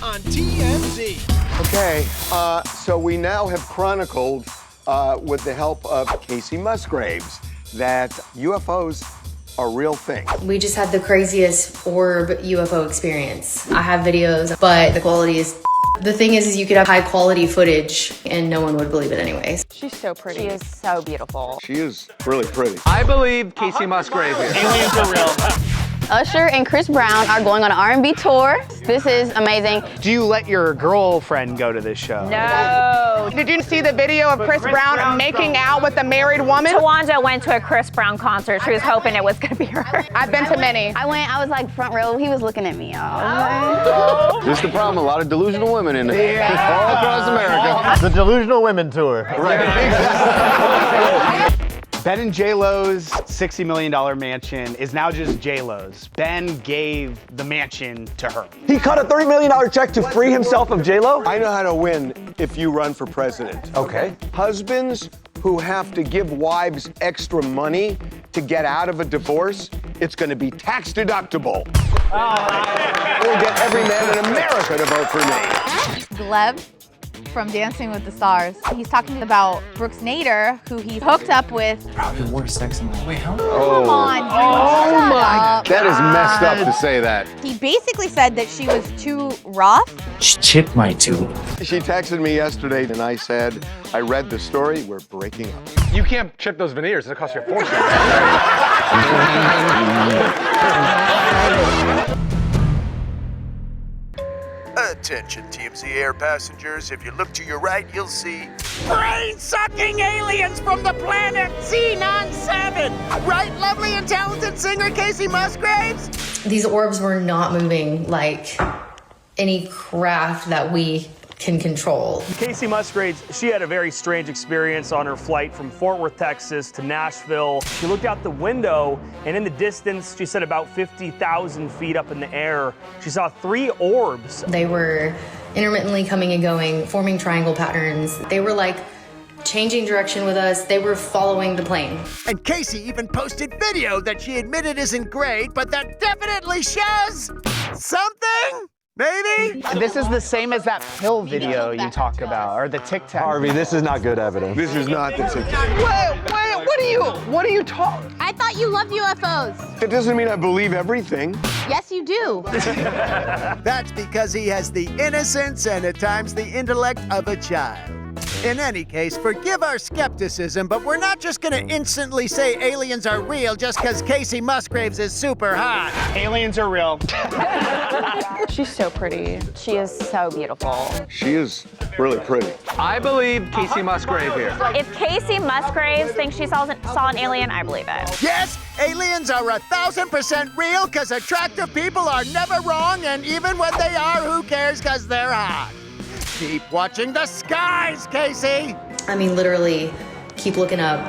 on TMZ. Okay, so we now have chronicled, with the help of Kacey Musgraves, that UFOs are a real thing. We just had the craziest orb UFO experience. I have videos, but the quality is the thing is you could have high quality footage and no one would believe it anyways. She's so pretty. She is so beautiful. She is really pretty. I believe Kacey Musgraves. Aliens are real. Usher and Chris Brown are going on an R&B tour. This is amazing. Do you let your girlfriend go to this show? No. Did you see the video of Chris Brown making out with a married woman? Tawanda went to a Chris Brown concert. She was hoping it was gonna be her. I've been to many. I was like front row. He was looking at me, y'all. This is the problem, a lot of delusional women in it. All across America. The Delusional Women Tour. Right, exactly. Ben and JLo's $60 million mansion is now just JLo's. Ben gave the mansion to her. He cut a $30 million check to free himself of JLo? I know how to win if you run for president. Okay. Husbands who have to give wives extra money to get out of a divorce, it's going to be tax deductible. We'll get every man in America to vote for me. Glev from Dancing with the Stars. He's talking about Brooks Nader, who he hooked up with. Probably the worst sex in my life. Wait, how? Come on, dude. Oh my! Shut That is messed up up. to say that. He basically said that she was too rough. Chip my tooth. She texted me yesterday and I said, I read the story, we're breaking up. You can't chip those veneers. It'll cost you a fortune. Attention TMZ air passengers, if you look to your right, you'll see brain-sucking aliens from the planet Z97. Right, lovely and talented singer Kacey Musgraves? These orbs were not moving like any craft that we can control. Kacey Musgraves, she had a very strange experience on her flight from Fort Worth, Texas to Nashville. She looked out the window and in the distance, she said about 50,000 feet up in the air, she saw 3 orbs. They were intermittently coming and going, forming triangle patterns. They were like changing direction with us. They were following the plane. And Kacey even posted video that she admitted isn't great, but that definitely shows something? Maybe? This is the same as that pill video you talk about, or the Tic Tac. Harvey, this is not good evidence. This is not the situation. Wait, what are you talking? I thought you loved UFOs. That doesn't mean I believe everything. Yes, you do. That's because he has the innocence and at times the intellect of a child. In any case, forgive our skepticism, but we're not just gonna instantly say aliens are real just because Kacey Musgraves is super hot. Aliens are real. She's so pretty. She is so beautiful. She is really pretty. I believe Kacey Musgraves here. If Kacey Musgraves thinks she saw an alien, I believe it. Yes, aliens are 1000% real because attractive people are never wrong, and even when they are, who cares because they're hot. Keep watching the skies, Kacey. I mean, literally, keep looking up.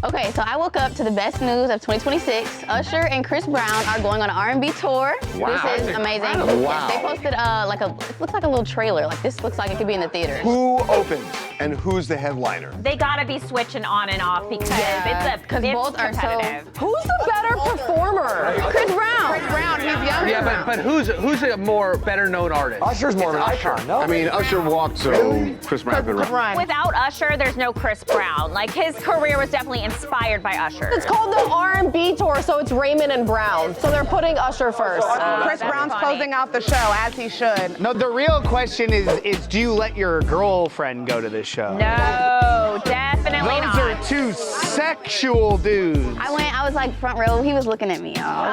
Okay, so I woke up to the best news of 2026. Usher and Chris Brown are going on an R&B tour. Wow, This is amazing. Wow. They posted it looks like a little trailer. Like this looks like it could be in the theater. Who opens and who's the headliner? They gotta be switching on and off because it's both are so. competitive. Who's the better performer? Chris Brown. Chris Brown, he's younger. Yeah, but who's a more better known artist? Usher's more of an icon, no? I mean, Usher walked, so Chris Brown could run. Without Usher, there's no Chris Brown. Like his career was definitely inspired by Usher. It's called the R&B tour, so it's Raymond and Brown. So they're putting Usher first. Chris Brown's closing out the show, as he should. No, the real question is do you let your girlfriend go to this show? No, definitely Those not. are 2 sexual dudes. I was like front row. He was looking at me, y'all.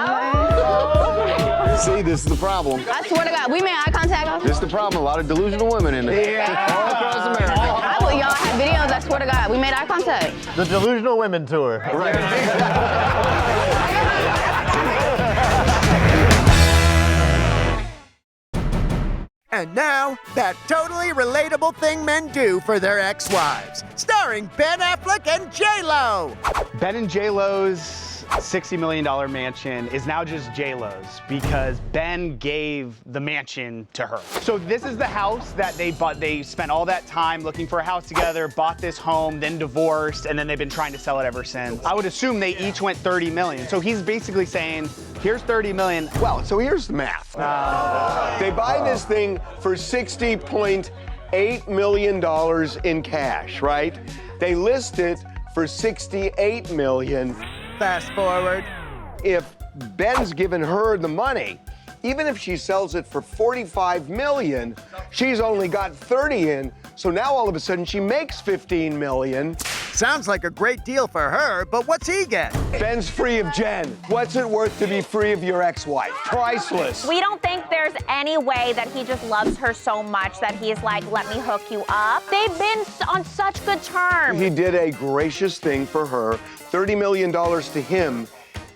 See, this is the problem. I swear to God, we made eye contact. This is the problem, a lot of delusional women in it. All across America. Y'all have videos. I swear to God, we made eye contact. The Delusional Women Tour. Right. And now, that totally relatable thing men do for their ex-wives. Starring Ben Affleck and JLo. Ben and JLo's $60 million mansion is now just JLo's because Ben gave the mansion to her. So this is the house that they bought. They spent all that time looking for a house together, bought this home, then divorced, and then they've been trying to sell it ever since. I would assume they each went 30 million. So he's basically saying, here's 30 million. Well, so here's the math. They buy this thing for $60.8 million in cash, right? They list it for $68 million. Fast forward. If Ben's given her the money, even if she sells it for $45 million, she's only got 30 in, so now all of a sudden she makes $15 million. Sounds like a great deal for her, but what's he get? Ben's free of Jen. What's it worth to be free of your ex-wife? Priceless. We don't think there's any way that he just loves her so much that he's like, let me hook you up. They've been on such good terms. He did a gracious thing for her. $30 million to him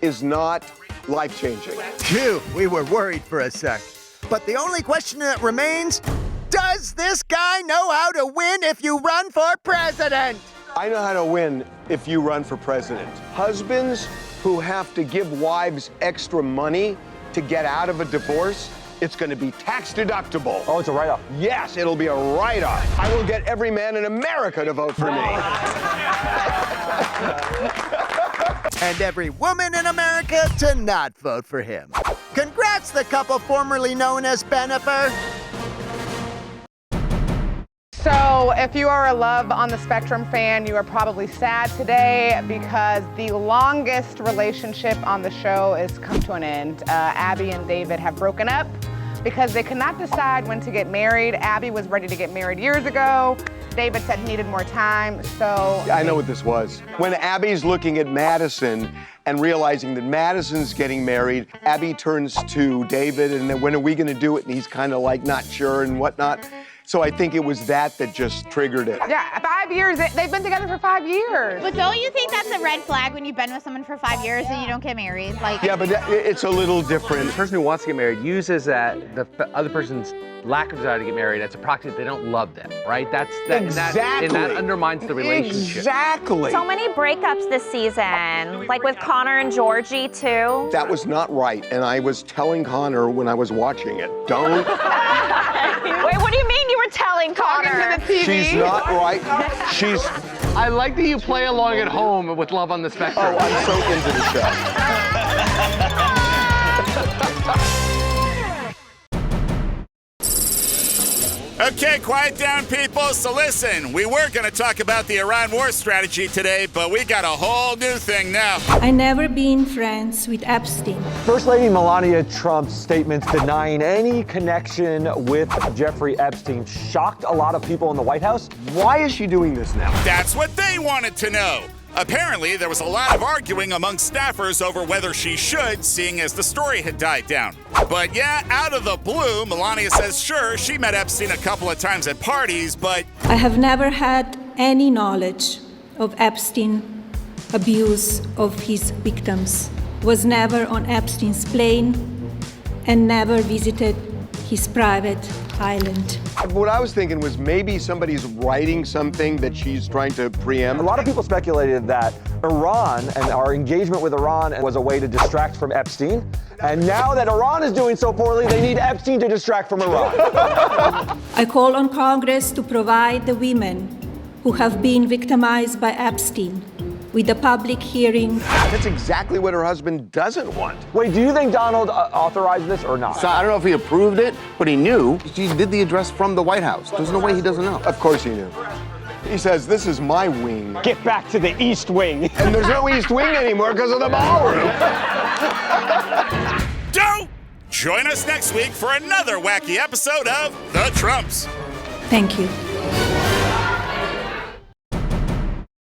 is not life-changing. Phew, we were worried for a sec. But the only question that remains, does this guy know how to win if you run for president? I know how to win if you run for president. Husbands who have to give wives extra money to get out of a divorce, it's going to be tax deductible. Oh, it's a write-off. Yes, it'll be a write-off. I will get every man in America to vote for me. And every woman in America to not vote for him. Congrats, the couple formerly known as Benifer. So if you are a Love on the Spectrum fan, you are probably sad today because the longest relationship on the show has come to an end. Abby and David have broken up because they could not decide when to get married. Abby was ready to get married years ago. David said he needed more time, so... I know what this was. When Abby's looking at Madison and realizing that Madison's getting married, Abby turns to David and then, when are we gonna do it? And he's kind of like not sure and whatnot. So I think it was that just triggered it. Yeah, 5 years. They've been together for 5 years. But don't you think that's a red flag when you've been with someone for 5 years and you don't get married? Like, Yeah, but it's a little different. The person who wants to get married uses that the other person's lack of desire to get married as a proxy that they don't love them, right? Exactly. And that undermines the relationship. Exactly. So many breakups this season, like with Connor and Georgie too. That was not right, and I was telling Connor when I was watching it, don't. Wait, what do you mean you were telling Connor? Talking to the TV. She's not right. She's. I like that you play along at home with Love on the Spectrum. Oh, I'm so into the show. Okay, quiet down, people. So listen, we were going to talk about the Iran war strategy today, but we got a whole new thing now. I never been friends with Epstein. First Lady Melania Trump's statements denying any connection with Jeffrey Epstein shocked a lot of people in the White House. Why is she doing this now? That's what they wanted to know. Apparently, there was a lot of arguing among staffers over whether she should, seeing as the story had died down. But yeah, out of the blue, Melania says sure, she met Epstein a couple of times at parties, but... I have never had any knowledge of Epstein abuse of his victims, was never on Epstein's plane, and never visited his private island. What I was thinking was maybe somebody's writing something that she's trying to preempt. A lot of people speculated that Iran and our engagement with Iran was a way to distract from Epstein. And now that Iran is doing so poorly, they need Epstein to distract from Iran. I call on Congress to provide the women who have been victimized by Epstein with a public hearing. That's exactly what her husband doesn't want. Wait, do you think Donald authorized this or not? So I don't know if he approved it, but he knew. She did the address from the White House. There's no way he doesn't know. Of course he knew. He says, this is my wing. Get back to the East Wing. And there's no East Wing anymore because of the ballroom. Don't join us next week for another wacky episode of The Trumps. Thank you.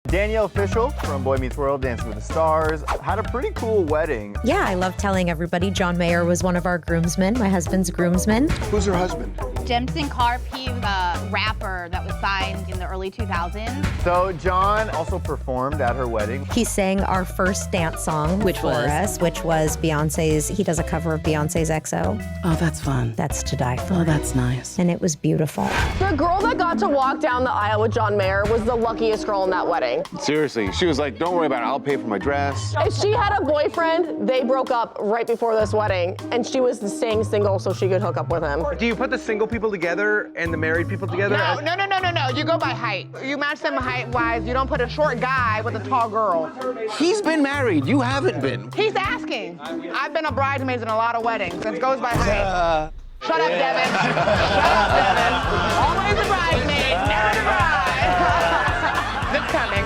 Danielle Fishel from Boy Meets World, Dancing with the Stars, had a pretty cool wedding. Yeah, I love telling everybody John Mayer was one of our groomsmen, my husband's groomsmen. Who's her husband? Jemison Karp, he was a rapper that was signed in the early 2000s. So John also performed at her wedding. He sang our first dance song which was Beyonce's, he does a cover of Beyonce's XO. Oh, that's fun. That's to die for. Oh, that's nice. And it was beautiful. The girl that got to walk down the aisle with John Mayer was the luckiest girl in that wedding. wedding. Seriously, she was like, don't worry about it, I'll pay for my dress. If she had a boyfriend, they broke up right before this wedding, and she was staying single so she could hook up with him. Do you put the single people together and the married people together? No. You go by height. You match them height-wise. You don't put a short guy with a tall girl. He's been married, you haven't been. He's asking. I've been a bridesmaid in a lot of weddings. It goes by height. Shut up, Devin. Shut up, Devin. Always a bridesmaid, never the bride. It's coming.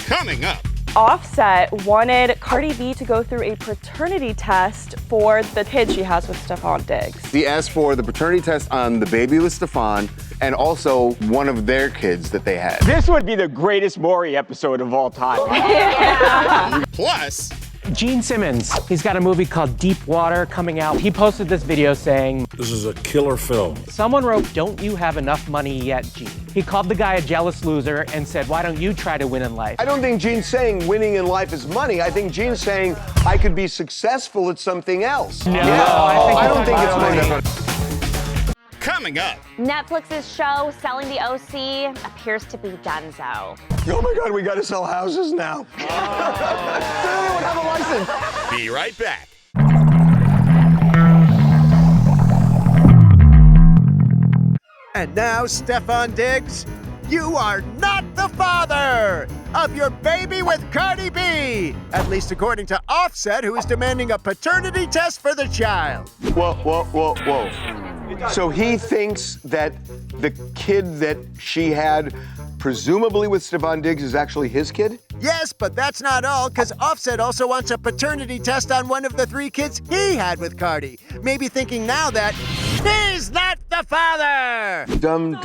Coming up. Offset wanted Cardi B to go through a paternity test for the kid she has with Stefan Diggs. He asked for the paternity test on the baby with Stefan and also one of their kids that they had. This would be the greatest Maury episode of all time. Yeah. Plus, Gene Simmons, he's got a movie called Deep Water coming out. He posted this video saying, "This is a killer film." Someone wrote, "Don't you have enough money yet, Gene?" He called the guy a jealous loser and said, "Why don't you try to win in life?" I don't think Gene's saying winning in life is money. I think Gene's saying I could be successful at something else. No, I don't think it's money. coming up. Netflix's show, Selling the OC, appears to be donezo. Oh my God, we gotta sell houses now. They don't even have a license. Be right back. And now, Stefan Diggs, you are not the father of your baby with Cardi B, at least according to Offset, who is demanding a paternity test for the child. Whoa. So he thinks that the kid that she had, presumably with Stefan Diggs, is actually his kid? Yes, but that's not all, because Offset also wants a paternity test on one of the 3 kids he had with Cardi. Maybe thinking now that he's not the father! Dum.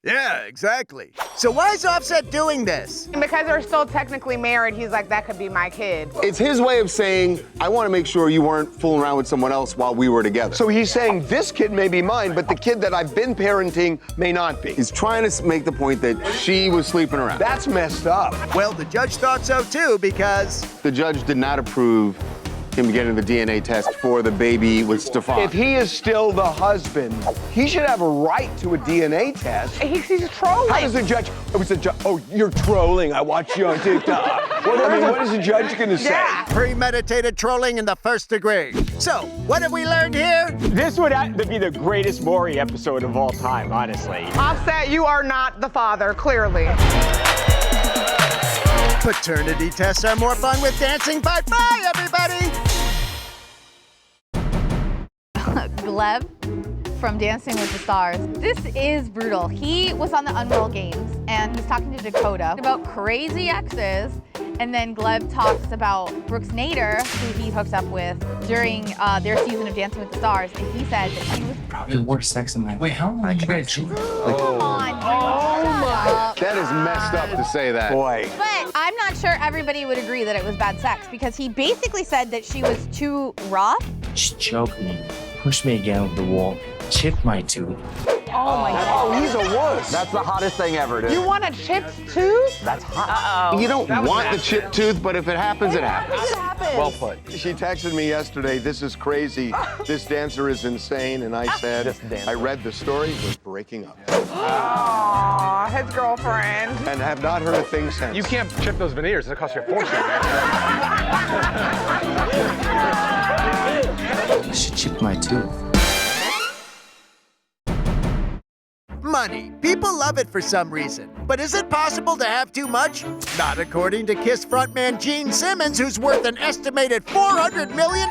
Yeah, exactly. So why is Offset doing this? Because they're still technically married, he's like, that could be my kid. It's his way of saying, I want to make sure you weren't fooling around with someone else while we were together. So he's saying this kid may be mine, but the kid that I've been parenting may not be. He's trying to make the point that she was sleeping around. That's messed up. Well, the judge thought so too, because the judge did not approve him getting the DNA test for the baby with Stefan. If he is still the husband, he should have a right to a DNA test. He's trolling. How does the judge? Oh, you're trolling. I watched you on TikTok. What is the judge gonna say? Yeah. Premeditated trolling in the 1st degree. So, what have we learned here? This would have to be the greatest Maury episode of all time, honestly. Offset, you are not the father, clearly. Paternity tests are more fun with dancing. Bye, everybody! Glev from Dancing with the Stars. This is brutal. He was on the Unreal Games and he's talking to Dakota about crazy exes. And then Glev talks about Brooks Nader, who he hooks up with during their season of Dancing with the Stars. And he said that he was probably the worst sex in my life. Wait, how long did you guys cheat? Come on, dude. That is messed up to say that. Boy. But I'm not sure everybody would agree that it was bad sex because he basically said that she was too rough. She choked me, pushed me against the wall, chipped my tooth. Oh my God. Oh, he's a wuss. That's the hottest thing ever, dude. You want a chipped tooth? That's hot. You don't want the chipped tooth, but if it happens, it happens. Well put. She texted me yesterday, this is crazy. This dancer is insane. And I said, I read the story, we're breaking up. Aww, his girlfriend. And have not heard a thing since. You can't chip those veneers. It'll cost you a fortune. She chipped my tooth. Money. People love it for some reason. But is it possible to have too much? Not according to KISS frontman Gene Simmons, who's worth an estimated $400 million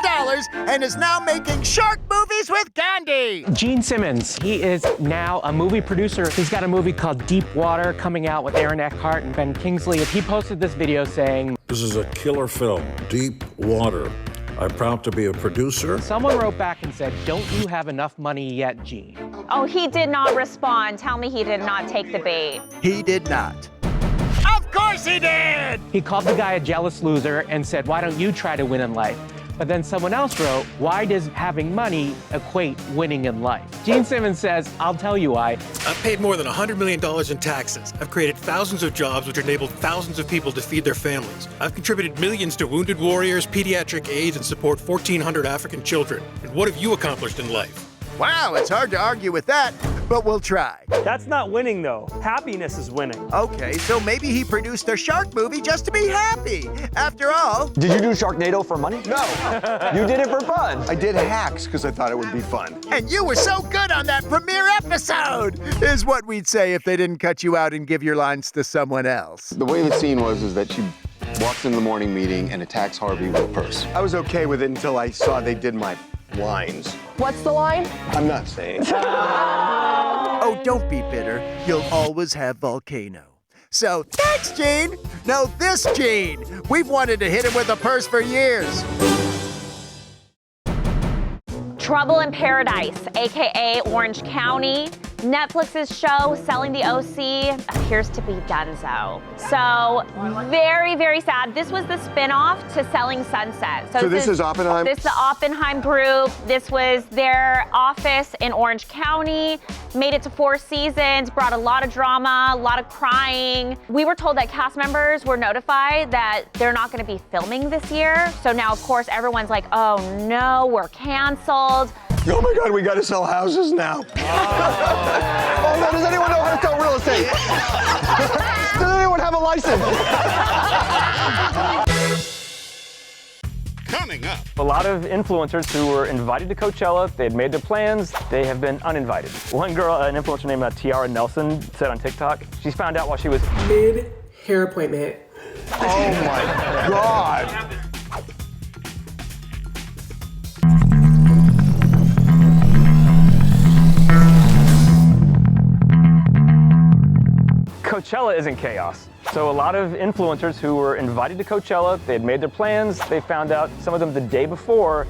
and is now making shark movies with Gandhi. Gene Simmons, he is now a movie producer. He's got a movie called Deep Water coming out with Aaron Eckhart and Ben Kingsley. He posted this video saying, "This is a killer film, Deep Water. I'm proud to be a producer." Someone wrote back and said, "Don't you have enough money yet, Gene?" Oh, he did not respond. Tell me he did not take the bait. He did not. Of course he did! He called the guy a jealous loser and said, "Why don't you try to win in life?" But then someone else wrote, "Why does having money equate winning in life?" Gene Simmons says, "I'll tell you why. I've paid more than $100 million in taxes. I've created thousands of jobs which enabled thousands of people to feed their families. I've contributed millions to wounded warriors, pediatric aids, and support 1,400 African children. And what have you accomplished in life?" Wow, it's hard to argue with that. but we'll try. That's not winning, though. Happiness is winning. Okay, so maybe he produced a shark movie just to be happy. After all... Did you do Sharknado for money? No. You did it for fun. I did Hacks because I thought it would be fun. And you were so good on that premiere episode, is what we'd say if they didn't cut you out and give your lines to someone else. The way the scene was is that she walks in the morning meeting and attacks Harvey with a purse. I was okay with it until I saw they did my lines. What's the line? I'm not saying. Oh, don't be bitter. You'll always have Volcano. So, thanks, Gene. No, this Gene. We've wanted to hit him with a purse for years. Trouble in Paradise, AKA Orange County. Netflix's show, Selling the OC, appears to be donezo. So, very, very sad. This was the spinoff to Selling Sunset. So this is Oppenheim? This is the Oppenheim group. This was their office in Orange County. Made it to 4 seasons, brought a lot of drama, a lot of crying. We were told that cast members were notified that they're not gonna be filming this year. So now, of course, everyone's like, oh no, we're canceled. Oh my God, we gotta sell houses now. Oh no, does anyone know how to sell real estate? Does anyone have a license? Coming up. A lot of influencers who were invited to Coachella, they had made their plans, they have been uninvited. One girl, an influencer named Tiara Nelson, said on TikTok, she's found out while she was mid-hair appointment. Oh my God. Coachella is in chaos. So a lot of influencers who were invited to Coachella, they had made their plans, they found out, some of them the day before,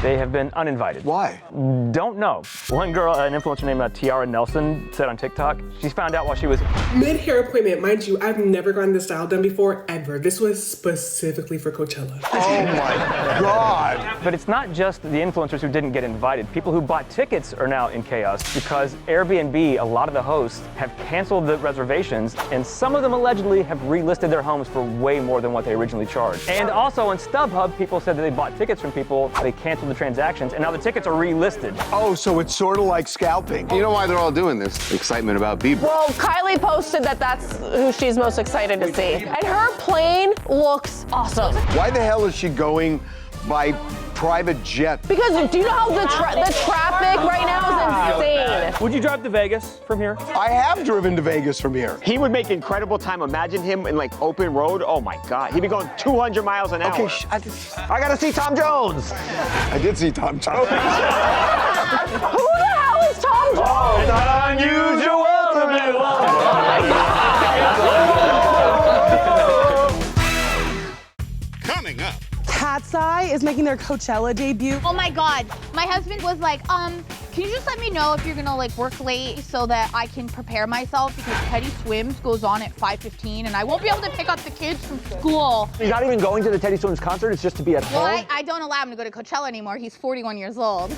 they have been uninvited. Why? Don't know. One girl, an influencer named Tiara Nelson, said on TikTok, she found out while she was mid-hair appointment. Mind you, I've never gotten this style done before, ever. This was specifically for Coachella. Oh my God. But it's not just the influencers who didn't get invited. People who bought tickets are now in chaos because Airbnb, a lot of the hosts, have canceled the reservations, and some of them allegedly have relisted their homes for way more than what they originally charged. And also on StubHub, people said that they bought tickets from people, they canceled the transactions, and now the tickets are relisted. Oh, so it's sort of like scalping. You know why they're all doing this? Excitement about Bieber. Well, Kylie posted that that's who she's most excited to see. And her plane looks awesome. Why the hell is she going by private jet? Because do you know how the traffic right now is insane? Would you drive to Vegas from here? I have driven to Vegas from here. He would make incredible time. Imagine him in like open road. Oh my God. He'd be going 200 miles an hour. Okay, I gotta see Tom Jones. I did see Tom Jones. Who the hell is Tom Jones? It's unusual to be Coming up. Cat's Eye is making their Coachella debut. Oh my God, my husband was like, can you just let me know if you're gonna like work late so that I can prepare myself because Teddy Swims goes on at 5:15 and I won't be able to pick up the kids from school. He's not even going to the Teddy Swims concert, it's just to be at home? Well, I don't allow him to go to Coachella anymore. He's 41 years old.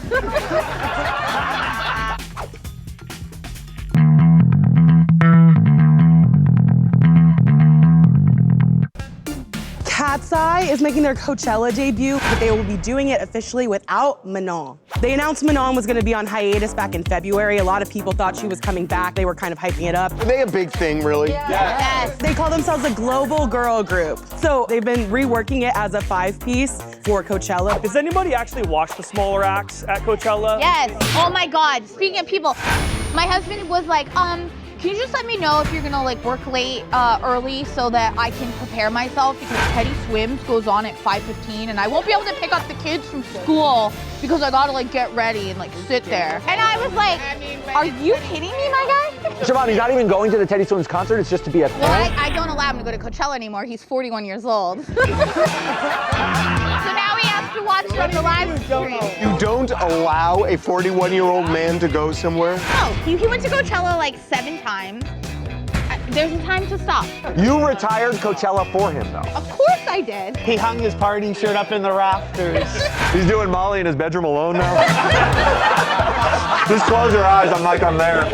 Cat's Eye is making their Coachella debut, but they will be doing it officially without Manon. They announced Manon was gonna be on hiatus back in February. A lot of people thought she was coming back. They were kind of hyping it up. Are they a big thing, really? Yes. They call themselves a global girl group. So they've been reworking it as a 5-piece for Coachella. Does anybody actually watch the smaller acts at Coachella? Yes. Oh my God. Speaking of people, my husband was like, can you just let me know if you're gonna like work late early so that I can prepare myself because Teddy Swims goes on at 5:15 and I won't be able to pick up the kids from school because I gotta like get ready and like sit there. And I was like, are you kidding me, my guy? Siobhan, he's not even going to the Teddy Swims concert, it's just to be at home? Well, I don't allow him to go to Coachella anymore. He's 41 years old. So now he has to watch it on the live stream. You don't allow a 41-year-old man to go somewhere? No, he went to Coachella like 7 times. There's a time to stop. You retired Coachella for him, though. Of course I did. He hung his party shirt up in the rafters. He's doing Molly in his bedroom alone now. Just close your eyes, I'm like, I'm there.